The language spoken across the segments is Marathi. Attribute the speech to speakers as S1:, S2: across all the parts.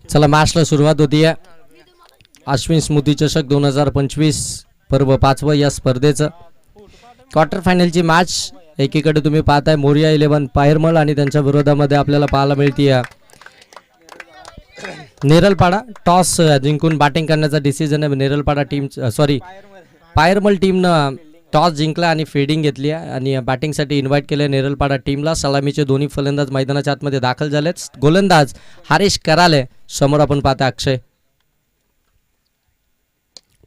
S1: चला मॅचला सुरुवात होतीये. अश्विन स्मृती चषक 2025 पर्व 5वं या स्पर्धेचं क्वार्टर फायनलची मॅच. एकीकडे तुम्ही पाहताय मोरिया 11 पायरमल आणि त्यांच्या विरोधामध्ये आपल्याला पाहायला मिळते नेरलपाडा. टॉस जिंकून बॅटिंग करण्याचा डिसिजन आहे नेरलपाडा टीम, सॉरी पायरमल टीमनं टॉस जिंकला आणि फिल्डिंग घेतली आहे आणि बॅटिंगसाठी इन्व्हाइट केले नेरलपाडा टीमला. सलामीचे दोन्ही फलंदाज मैदानाच्या आतमध्ये दाखल झालेत. गोलंदाज हरीश कराले, समोर आपण पाहता अक्षय.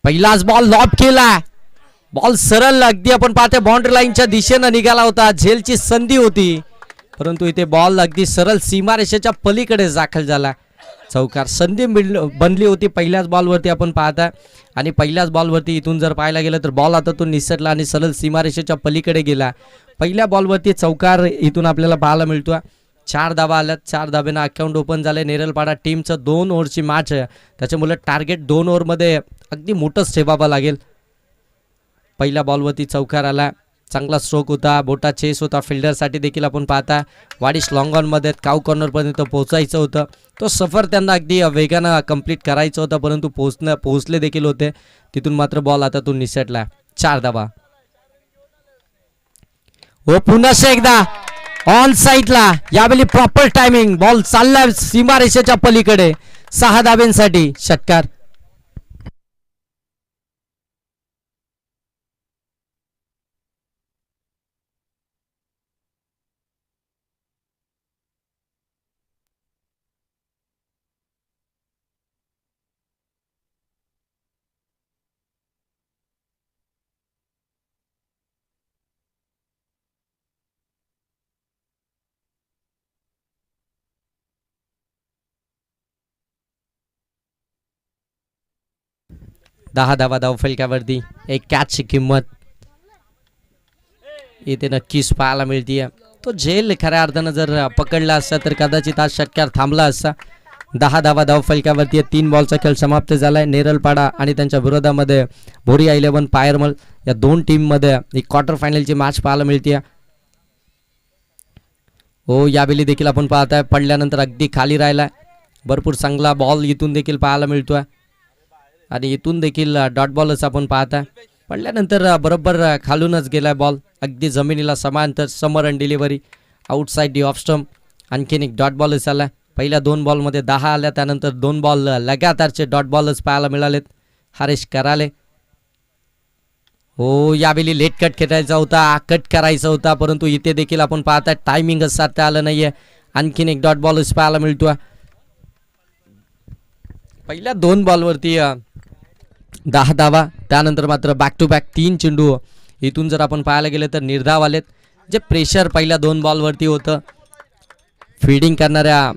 S1: पहिलाच बॉल लॉब केला, बॉल सरळ अगदी आपण पाहते बाउंड्री लाईनच्या दिशेनं निघाला होता. झेलची संधी होती परंतु इथे बॉल अगदी सरळ सीमारेषेच्या पलीकडे दाखल झाला. चौकार संधी बनली होती पहिल्याच बॉलवरती आपण पाहता आणि पहिल्याच बॉलवरती इथून जर पाहायला गेलं तर बॉल हातातून निसटला आणि सरळ सीमारेषेच्या पलीकडे गेला. पहिल्या बॉलवरती चौकार इथून आपल्याला पाहायला मिळतो. 4 धावा आल्यात. 4 धाब्यानं अकाउंट ओपन झाले. नेरलपाडा टीमचं 2 ओव्हरची मॅच आहे, त्याच्यामुळे टार्गेट 2 ओव्हरमध्ये अगदी मोठंच ठेवावं लागेल. पहिल्या बॉलवरती चौकार आला, चांगला स्ट्रोक होता, बोटा चेस होता फिल्डरसाठी देखील आपण पाहता. वाडिश लॉंग ऑनमध्ये काऊ कॉर्नरपर्यंत पोहोचायचं होतं. तो सफर त्यांना अगदी वेगानं कंप्लीट करायचं होतं परंतु पोहोचले देखील होते. तिथून मात्र बॉल हातातून निसटला. 4 धावा. हो पुन्हा एकदा ऑन साईडला, यावेळी प्रॉपर टायमिंग, बॉल चालला सीमारेषेच्या पलीकडे. 6 धाब्यांसाठी षटकार. दहा धावा धावफलकावरती. एक कॅचची किंमत इथे नक्कीच पाहायला मिळतीये. तो झेल खऱ्या अर्थानं जर पकडला असता तर कदाचित आज षटकार थांबला असता. 10 धावा धावफलकावरती. 3 बॉलचा खेळ समाप्त झालाय. नेरलपाडा आणि त्यांच्या विरोधामध्ये मोरिया 11 पायरमल या 2 टीममध्ये एक क्वार्टर फायनलची मॅच पाहायला मिळते. हो यावेळी देखील आपण पाहताय पडल्यानंतर अगदी खाली राहिलाय. भरपूर चांगला बॉल इथून देखील पाहायला मिळतोय आणि इथून देखील डॉट बॉलच आपण पाहता. पडल्यानंतर बरोबर खालूनच गेलाय बॉल, अगदी जमिनीला समांतर. समर and delivery outside the off stump. आणखीन एक डॉट बॉलच आला. पहिल्या 2 बॉलमध्ये 10 आल्या, त्यानंतर 2 बॉल लगातारचे डॉट बॉलच पाहायला मिळालेत. हरीश कराले. हो यावेळी लेट कट खेळायचा होता, कट करायचा होता परंतु इथे देखील आपण पाहता टायमिंगच साधता आलं नाहीये. आणखीन एक डॉट बॉलच पाहायला मिळतो. पहिल्या 2 बॉलवरती 10 धावा, त्यानंतर मात्र बॅक टू बॅक 3 चेंडू इथून जर आपण पाहायला गेलं तर निर्धाव आलेत. जे प्रेशर पहिल्या 2 बॉलवरती होतं फिल्डिंग करणाऱ्या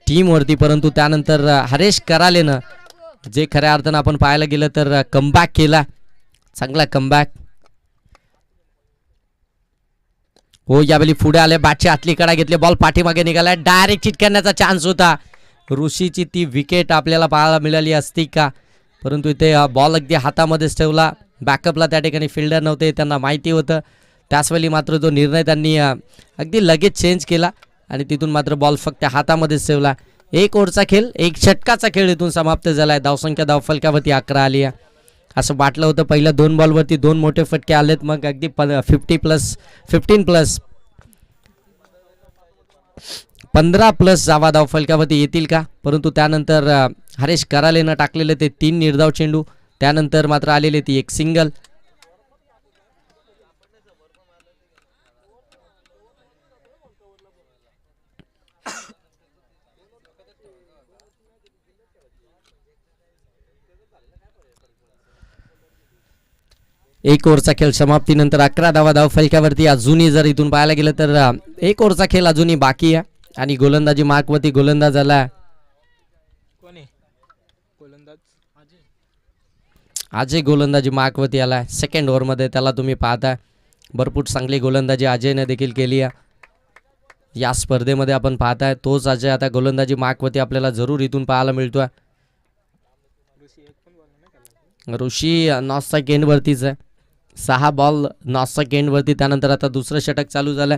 S1: टीमवरती, परंतु त्यानंतर हरीश करालेनं जे खऱ्या अर्थानं आपण पाहायला गेलं तर कमबॅक केला. चांगला कमबॅक. हो यावेळी पुढे आले, बॅटची आतली कडा घेतली, बॉल पाठीमागे निघाला. डायरेक्ट हिट करण्याचा चान्स होता. ऋषीची ती विकेट आपल्याला पाहायला मिळाली असती का, परंतु इथे बॉल अगदी हातामध्येच ठेवला. बॅकअपला त्या ठिकाणी फिल्डर नव्हते, त्यांना माहिती होतं. त्याचवेळी मात्र जो निर्णय त्यांनी अगदी लगेच चेंज केला आणि तिथून मात्र बॉल फक्त हातामध्येच ठेवला. 1 ओव्हरचा खेळ, 1 षटकाचा खेळ इथून समाप्त झाला आहे. धावसंख्या धावफलकावरती 11 आली आहे. असं वाटलं होतं पहिल्या 2 बॉलवरती 2 मोठे फटके आलेत, मग अगदी 15 प्लस 15 प्लस जावा धावफलकावरती येतील का, परंतु त्यानंतर हरीश करालेनं टाकलेले ते 3 निर्धाव चेंडू, त्यानंतर मात्र आलेले ती 1 सिंगल. एक ओव्हरचा खेळ समाप्तीनंतर 11 धावा धावफलकावरती. अजूनही जर इथून पाहायला गेलं तर 1 ओव्हरचा खेळ अजूनही बाकी आहे आणि गोलंदाजी मार्कवरती गोलंदाज आला अजय. गोलंदाजी मार्कवरती आला सेकंड ओव्हरमध्ये. त्याला तुम्ही पाहता भरपूर चांगली गोलंदाजी अजयने देखील केली आहे या स्पर्धेमध्ये. आपण पाहताय तोच अजय आता गोलंदाजी मार्कवरती आपल्याला जरूर इथून पाहायला मिळतोय. ऋषी नॉसचा गेंडवरतीच आहे. 6 बॉल नॉसचा गेंडवरती. त्यानंतर आता दुसरं षटक चालू झालं.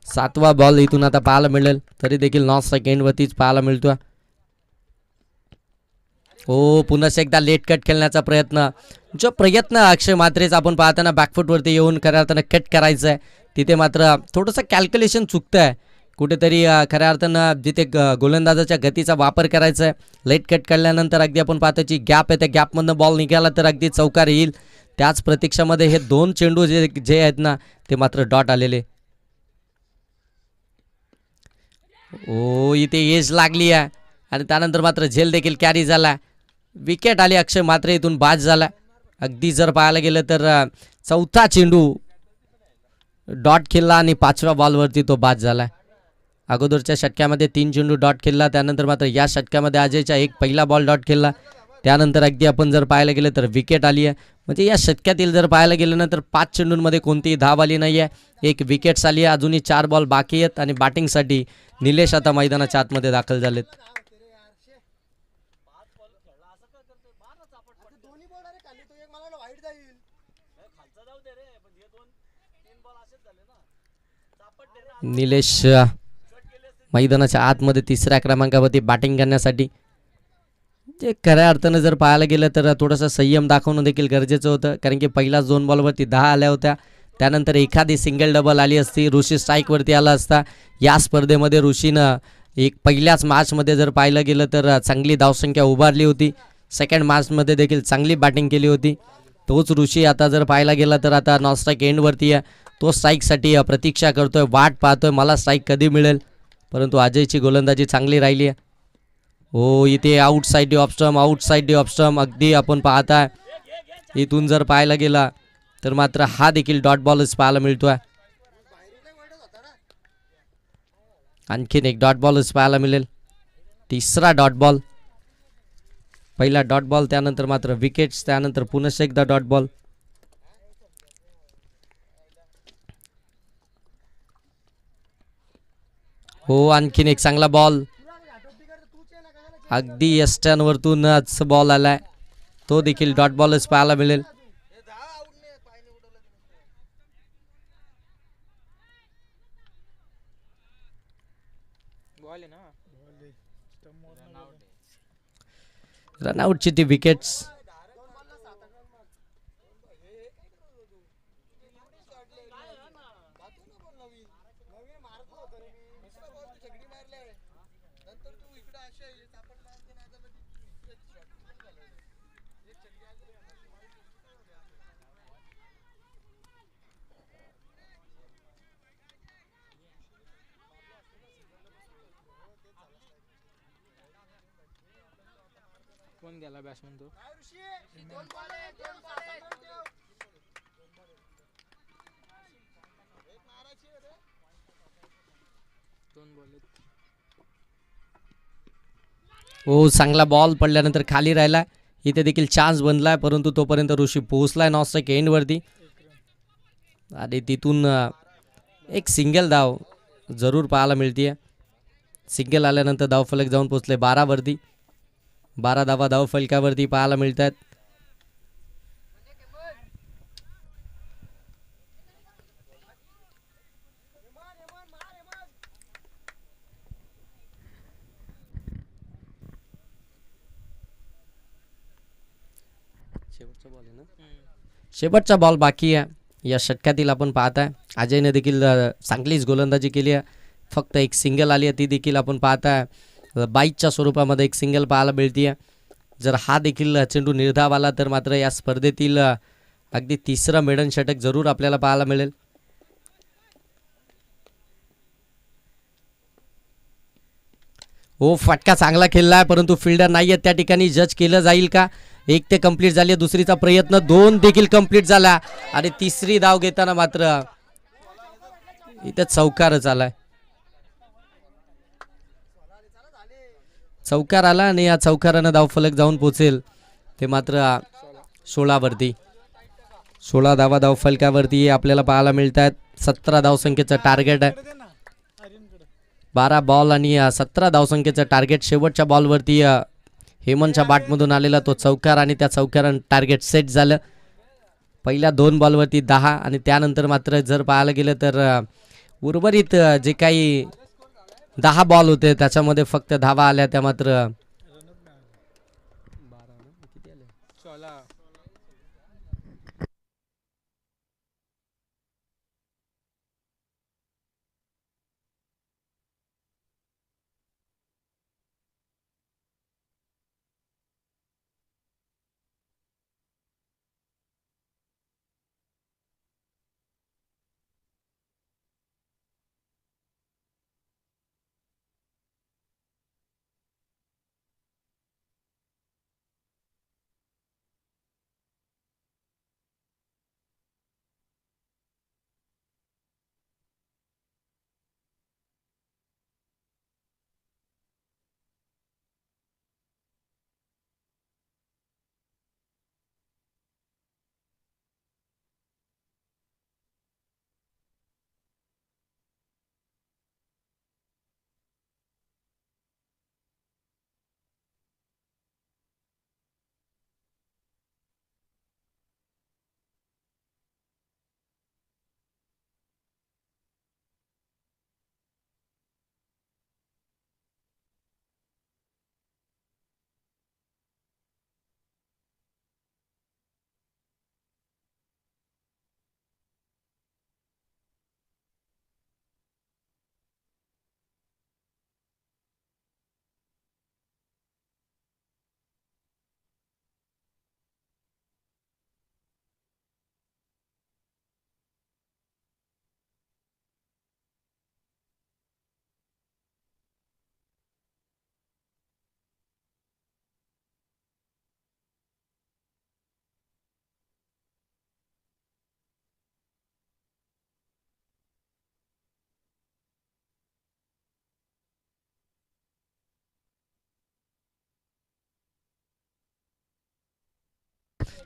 S1: 7वा बॉल इथून आता पाहायला मिळेल, तरी देखील नॉसचा गेंडवरतीच पाहायला मिळतोय. हो, पुन्हा एकदा लेट कट खेळण्याचा प्रयत्न अक्षय मात्रेचा आपण पाहताना बॅकफुटवरती येऊन खऱ्या अर्थानं कट करायचं आहे. तिथे मात्र थोडंसं कॅल्क्युलेशन चुकतं आहे कुठेतरी. खऱ्या अर्थानं जिथे गोलंदाजाच्या गतीचा वापर करायचा आहे. लेट कट काढल्यानंतर अगदी आपण पाहतो जी गॅप आहे त्या गॅपमधनं बॉल निघाला तर अगदी चौकार येईल. त्याच प्रतीक्षामध्ये हे 2 चेंडू जे आहेत ना ते मात्र डॉट आलेले. ओ, इथे एज लागली आहे आणि त्यानंतर मात्र झेल देखील कॅरी झाला. विकेट आली. अक्षय मात्र इथून बाद झाला. अगदी जर पाहायला गेलं तर चौथा चेंडू डॉट खेळला आणि 5व्या बॉलवरती तो बाद झाला. अगोदरच्या षटक्यामध्ये 3 चेंडू डॉट खेळला. त्यानंतर मात्र या षटक्यामध्ये अजयचा एक पहिला बॉल डॉट खेळला. त्यानंतर अगदी आपण जर पाहायला गेलं तर विकेट आली आहे. म्हणजे या षटक्यातील जर पाहायला गेलं ना तर 5 चेंडूंमध्ये कोणतीही धाव आली नाही आहे. एक विकेट्स आली आहे. अजूनही 4 बॉल बाकी आहेत आणि बॅटिंगसाठी निलेश आता मैदानाच्या आतमध्ये दाखल झालेत. निलेश मैदानाच्या आतमध्ये 3ऱ्या क्रमांकावरती बॅटिंग करण्यासाठी. जे खऱ्या अर्थानं जर पाहायला गेलं तर थोडासा संयम दाखवणं देखील गरजेचं होतं कारण की पहिल्याच 2 बॉलवरती 10 आल्या होत्या. त्यानंतर एखादी सिंगल डबल आली असती ऋषी स्ट्राईकवरती आला असता. या स्पर्धेमध्ये ऋषीनं एक पहिल्याच मॅचमध्ये जर पाहिलं गेलं तर चांगली धावसंख्या उभारली होती. सेकंड मॅचमध्ये देखील चांगली बॅटिंग केली होती. तोच ऋषी आता जर पाहायला गेला तर आता नॉन स्ट्राईक एंडवरती आहे. तो स्ट्राईकसाठी प्रतीक्षा करतोय, वाट पाहतोय मला स्ट्राईक कधी मिळेल. परंतु अजयची गोलंदाजी चांगली राहिली आहे. हो, इथे आउटसाईड ऑफ स्टंप अगदी आपण पाहताय. इथून जर पाहायला गेला तर मात्र हा देखील डॉट बॉलच पाहायला मिळतोय. आणखीन एक डॉट बॉलच पाहायला मिळेल. 3रा डॉट बॉल. पहिला डॉट बॉल त्यानंतर मात्र विकेट्स त्यानंतर पुन्हा एकदा डॉट बॉल. हो, आणखीन एक चांगला बॉल अगदी यस्टनवरतूनच बॉल आलाय. तो देखील डॉट बॉलच पाहायला मिळेल. रनआउटची ती विकेट्स.
S2: कोण गेला बॅट्समन तो?
S1: हो, चांगला बॉल पडल्यानंतर खाली राहिला. इथे देखील चान्स बनलाय परंतु तोपर्यंत ऋषी पोहोचलाय नॉन स्ट्राईक एंडवरती आणि तिथून एक सिंगल धाव जरूर पाहायला मिळतीये. सिंगल आल्यानंतर धावफलक जाऊन पोहोचले 12 वरती. 12 धावा धावफलकावरती पाहायला मिळत आहेत. शेवटचा बॉल बाकी आहे या षटकातील. आपण पाहताय अजयने देखील चांगलीच गोलंदाजी केली आहे. फक्त एक सिंगल आली आहे ती देखील आपण पाहताय बाईकच्या स्वरूपामध्ये एक सिंगल पाहायला मिळतीये. जर हा देखील चेंडू निर्धाव आला तर मात्र या स्पर्धेतील अगदी 3रं मेडन षटक जरूर आपल्याला पाहायला मिळेल. हो, फटका चांगला खेळलाय परंतु फिल्डर नाही आहेत त्या ठिकाणी. जज केलं जाईल का? 1 ते कंप्लीट झाली. दुसरीचा प्रयत्न 2 देखील कंप्लीट झाला आणि 3री धाव घेताना मात्र इथे चौकारच आलाय. चौकार आला आणि या चौकारानं धावफलक जाऊन पोचेल ते मात्र 16 वरती. 16 धावा धावफलकावरती आपल्याला पाहायला मिळत आहेत. 17 धावसंख्येचं टार्गेट आहे. 12 बॉल आणि 17 धावसंख्येचं टार्गेट. शेवटच्या बॉलवरती हेमंतच्या बॅटमधून आलेला तो चौकार आणि त्या चौकारानं टार्गेट सेट झालं. पहिल्या 2 बॉलवरती 10 आणि त्यानंतर मात्र जर पाहायला गेलं तर उर्वरित जे काही 10 बॉल होते त्याच्यामध्ये फक्त धावा आल्या त्या मात्र
S2: चला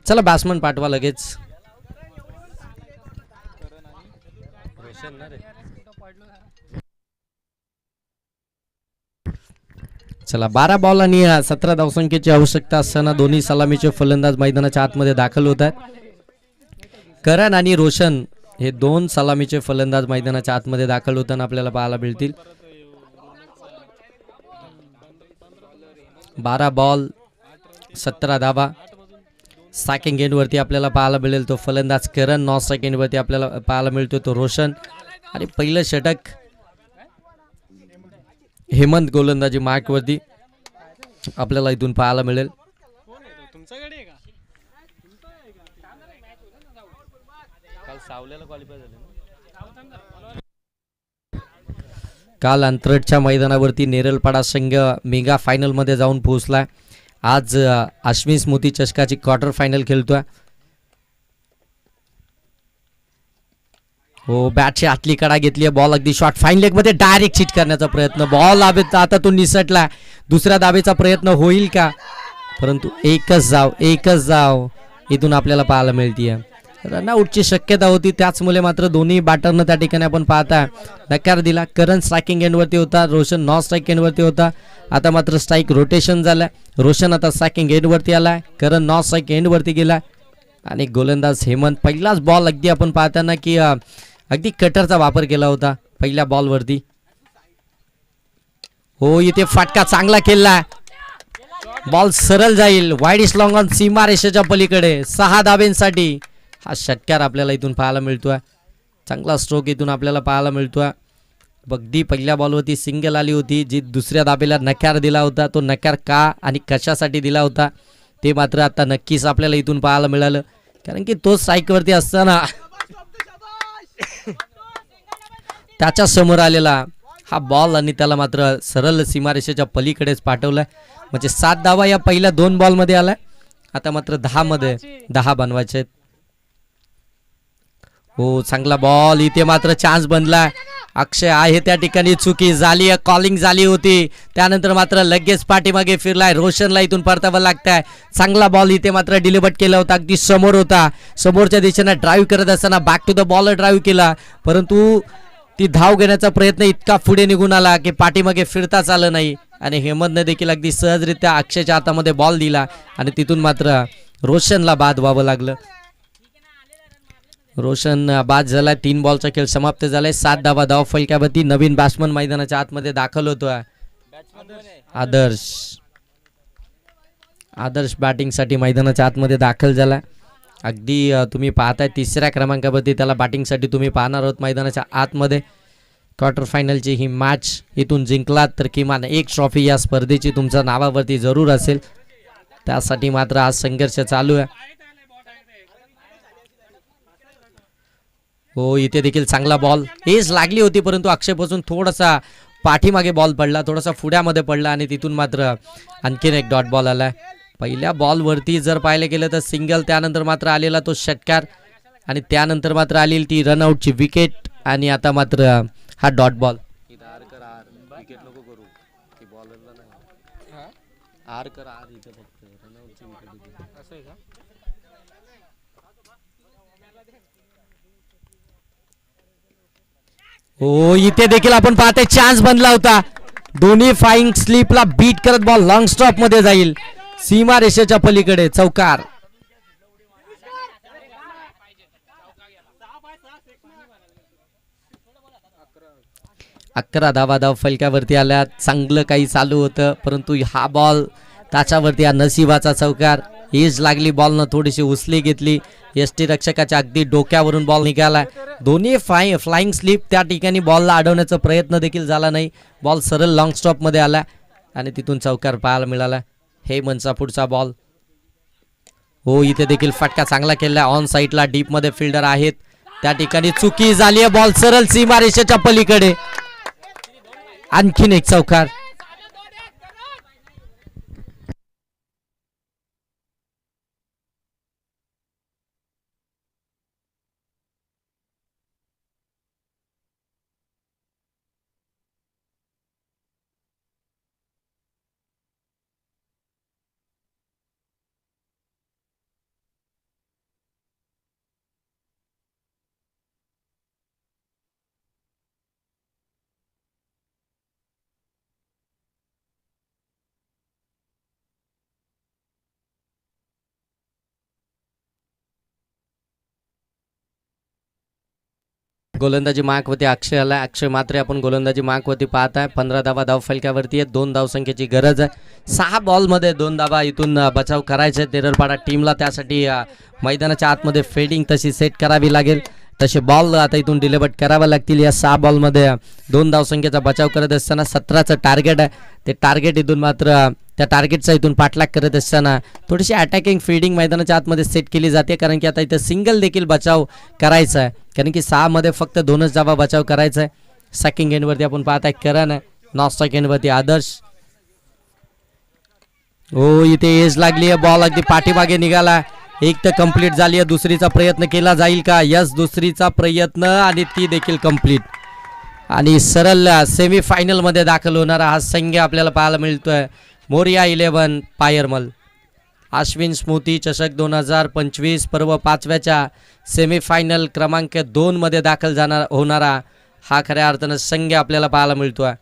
S1: चला बॅट्समन पाठवा लगेच. चला 12 बॉल आणि 17 धावसंख्येची आवश्यकता असताना दोन्ही सलामीचे फलंदाज मैदानाच्या आतमध्ये दाखल होत आहेत. करण आणि रोशन हे दोन सलामीचे फलंदाज मैदानाच्या आतमध्ये दाखल होताना आपल्याला पाहायला मिळतील. 12 बॉल 17 धावा. सेकंड गेंद वरती आपल्याला पाहायला मिळेल तो फलंदाज करण. नॉन सेकंड वरती आपल्याला पाहायला मिळतो तो रोशन. आणि पहिलं षटक हेमंत गोलंदाजी मार्क वरती आपल्याला इथून पाहायला मिळेल. काल अंतरटच्या मैदानावरती नेरलपाडा संघ मेगा फायनल मध्ये जाऊन पोहोचला. आज आश्मी स्मृती चषकाची क्वार्टर फायनल खेळतोय. हो बॅटची आतली कडा घेतली आहे. बॉल अगदी शॉर्ट फाईन लेग मध्ये डायरेक्ट हिट करण्याचा प्रयत्न. बॉल आता तो निसटला. दुसऱ्या दाबेचा प्रयत्न होईल का? परंतु एकच जाव इथून आपल्याला पाहायला मिळतीये. रनआउटची शक्यता होती, त्याचमुळे मात्र दोन्ही बॅटरनं त्या ठिकाणी आपण पाहता नकार दिला. करण स्ट्रायकिंग एंडवरती होता, रोशन नॉन स्ट्राईक एंडवरती होता. आता मात्र स्ट्राईक रोटेशन झालं. रोशन आता स्ट्रायकिंग एंडवरती आलाय, करण नॉन स्ट्राईक एंडवरती गेला. आणि गोलंदाज हेमंत पहिलाच बॉल अगदी आपण पाहताना की अगदी कटरचा वापर केला होता पहिल्या बॉलवरती. हो इथे फटका चांगला केला. बॉल सरळ जाईल वाईड लॉंग ऑन सीमा रेषेच्या पलीकडे 6 धाब्यांसाठी हा षटकार आपल्याला इथून पाहायला मिळतोय. चांगला स्ट्रोक इथून आपल्याला पाहायला मिळतोय. अगदी पहिल्या बॉलवरती सिंगल आली होती. जी दुसऱ्या धाबेला नकार दिला होता, तो नकार का आणि कशासाठी दिला होता ते मात्र आता नक्कीच आपल्याला इथून पाहायला मिळालं. कारण की तो स्ट्राईकवरती असताना त्याच्या समोर आलेला हा बॉल आणि त्याला मात्र सरळ सीमारेषेच्या पलीकडेच पाठवलाय. म्हणजे 7 धावा या पहिल्या 2 बॉलमध्ये आलाय. आता मात्र 10 मध्ये 10 बनवायचे आहेत. हो चांगला बॉल. इथे मात्र चान्स बनला. अक्षय आहे त्या ठिकाणी चुकी झाली, कॉलिंग झाली होती. त्यानंतर मात्र लगेच पाठीमागे फिरलाय. रोशनला इथून परतावं लागतंय. चांगला बॉल इथे मात्र डिलिव्हर केला होता, अगदी समोर होता. समोरच्या दिशेने ड्राईव्ह करत असताना back to the ball drive केला, परंतु ती धाव घेण्याचा प्रयत्न इतका पुढे निघून आला की पाठीमागे फिरताच आलं नाही. आणि हेमंतने देखील अगदी सहजरित्या अक्षयच्या हातामध्ये बॉल दिला आणि तिथून मात्र रोशनला बाद व्हावं लागलं. रोशन बाद झाला. 3 बॉलचा खेळ समाप्त झालाय. 7 धावा धाव फलकावरती. नवीन बॅट्समन मैदानाच्या आतमध्ये दाखल होतोय आदर्श. आदर्श बॅटिंगसाठी मैदानाच्या आतमध्ये दाखल झाला. अगदी तुम्ही पाहताय तिसऱ्या क्रमांकावरती त्याला बॅटिंगसाठी तुम्ही पाहणार आहोत मैदानाच्या आतमध्ये. क्वार्टर फायनलची ही मॅच इथून जिंकलात तर किमान एक ट्रॉफी या स्पर्धेची तुमच्या नावावरती जरूर असेल. त्यासाठी मात्र आज संघर्ष चालू आहे. हो, इथे देखील चांगला बॉल एज लागली होती, परंतु अक्षयपासून थोडासा पाठीमागे बॉल पडला, थोडासा पुढ्यामध्ये पडला आणि तिथून मात्र आणखीन एक डॉट बॉल आला. पहिल्या बॉलवरती जर पाहिलं गेलं तर सिंगल, त्यानंतर मात्र आलेला तो षटकार आणि त्यानंतर मात्र आलेली ती रनआउटची विकेट आणि आता मात्र हा डॉट बॉल.
S2: असं आहे का?
S1: हो, इथे देखील आपण पाहतोय चान्स बनला होता. दोन्ही फाईंग स्लिपला बीट करत बॉल लॉंग स्टॉप मध्ये जाईल सीमा रेषेच्या पलीकडे. चौकार. अकरा धावा फलकावरती आल्या. चांगलं काही चालू होतं, परंतु हा बॉल त्याच्यावरती हा नशिबाचा चौकार. एज लागली, बॉलनं थोडीशी उचली घेतली. यष्टी रक्षकाच्या अगदी डोक्यावरून बॉल निघाला. दोन्ही फ्लाइंग स्लिप त्या ठिकाणी बॉलला अडवण्याचा प्रयत्न देखील झाला नाही. बॉल सरळ लॉंग स्टॉप मध्ये आला आणि तिथून चौकार पाहायला मिळाला. हे मनचा पुढचा बॉल. हो, इथे देखील फटका चांगला केला. ऑन साईडला डीप मध्ये फिल्डर आहेत, त्या ठिकाणी चुकी झाली आहे. बॉल सरळ सीमा रेषेच्या पलीकडे. आणखीन एक चौकार. गोलंदाजी मार्कवरती अक्षय आला. अक्षय मात्र आपण गोलंदाजी मार्कवरती पाहताय. 15 धावा धावफलकावरती आहे. 2 धावसंख्येची गरज आहे. 6 बॉलमध्ये 2 धावा इथून बचाव करायचे तेरडपाडा टीमला. त्यासाठी मैदानाच्या आतमध्ये फिल्डिंग तशी सेट करावी लागेल. तसे बॉल आता इथून डिलिव्हर करावे लागतील. या 6 बॉलमध्ये 2 धावसंख्येचा बचाव करत असताना 17चं टार्गेट आहे. ते टार्गेट इथून मात्र त्या टार्गेटचा इथून पाठलाग करत असताना थोडीशी अटॅकिंग फील्डिंग मैदानाच्या आतमध्ये सेट केली जाते, कारण की आता इथं सिंगल देखील बचाव करायचा आहे, कारण की 6 मध्ये फक्त 2च धावा बचाव करायचा आहे. सेकंड एंडवरती आपण पाहताय करण आहे, नॉट सेकंड वरती आदर्श. हो, इथे एज लागली आहे. बॉल अगदी पाठीमागे निघाला. एक तर कंप्लीट झाली आहे. दुसरीचा प्रयत्न केला जाईल का? यस, दुसरीचा प्रयत्न आणि ती देखील कंप्लीट. आणि सरळ सेमी फायनल मध्ये दाखल होणारा हा संघ आपल्याला पाहायला मिळतोय. मोरिया 11 पायरमल. अश्विन स्मृती चषक 2025 पर्व 5व्याच्या सेमीफायनल क्रमांक 2 मध्ये दाखल होणारा हा खऱ्या अर्थानं संघ आपल्याला पाहायला मिळतोय.